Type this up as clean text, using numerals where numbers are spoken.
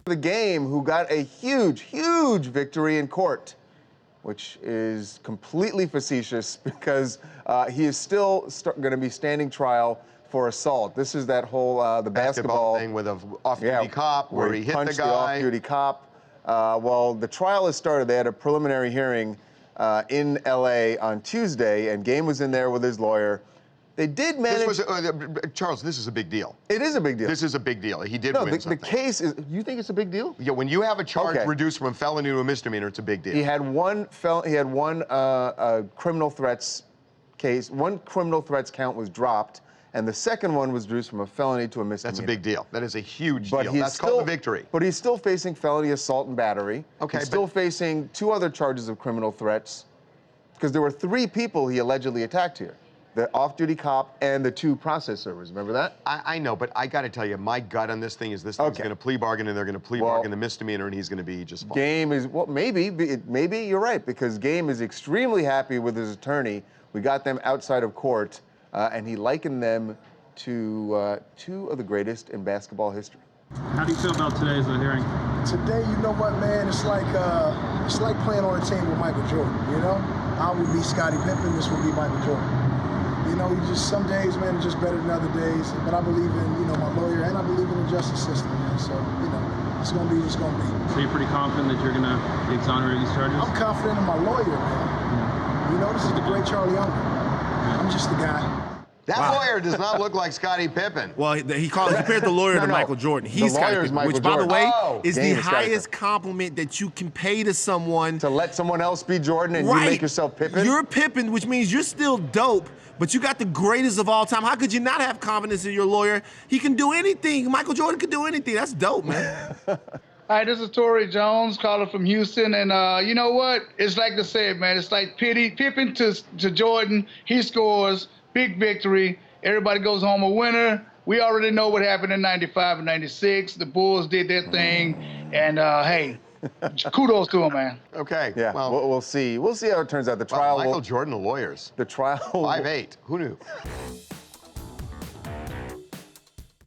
The Game, who got a huge, huge victory in court, which is completely facetious because he is still going to be standing trial for assault. This is that whole the basketball thing with an off-duty cop where he hit the punched guy. the off-duty cop. Well, the trial has started. They had a preliminary hearing in L.A. on Tuesday, and Game was in there with his lawyer. They did manage. Charles, this is a big deal. It is a big deal. This is a big deal. He did win something. The case is. You think it's a big deal? Yeah, when you have a charge reduced from a felony to a misdemeanor, it's a big deal. He had one criminal threats case. One criminal threats count was dropped, and the second one was reduced from a felony to a misdemeanor. That's a big deal. That is a huge deal. That's called a victory. But he's still facing felony assault and battery. Okay. He's still facing 2 other charges of criminal threats, because there were 3 people he allegedly attacked here. The off-duty cop and the 2 process servers. Remember that? I know, but I got to tell you, my gut on this thing is this thing's going to plea bargain, and they're going to plea bargain the misdemeanor, and he's going to be just fine. Game is, well, maybe you're right, because Game is extremely happy with his attorney. We got them outside of court, and he likened them to 2 of the greatest in basketball history. How do you feel about today's hearing? Today, you know what, man? It's like playing on a team with Michael Jordan. You know, I would be Scottie Pippen. This would be Michael Jordan. You know, some days, man, are just better than other days. But I believe in, my lawyer, and I believe in the justice system, man. So, it's gonna be what's gonna be. So you're pretty confident that you're gonna exonerate these charges? I'm confident in my lawyer, man. You know, this is the great Charlie Unger. I'm just the guy. That lawyer does not look like Scottie Pippen. Well, he compared the lawyer to Michael Jordan. He's Scottie Pippen, which, by the way, is the highest compliment that you can pay to someone. To let someone else be Jordan and you make yourself Pippen? You're Pippen, which means you're still dope, but you got the greatest of all time. How could you not have confidence in your lawyer? He can do anything. Michael Jordan can do anything. That's dope, man. Hi, this is Torrey Jones, calling from Houston, and you know what? It's like I said, man. It's like Pippen to Jordan. He scores, big victory. Everybody goes home a winner. We already know what happened in '95 and '96. The Bulls did their thing, and hey, kudos to him, man. Okay. Yeah. Well, we'll see. We'll see how it turns out. The trial. Michael Jordan, the lawyers. The trial. 5'8". Who knew?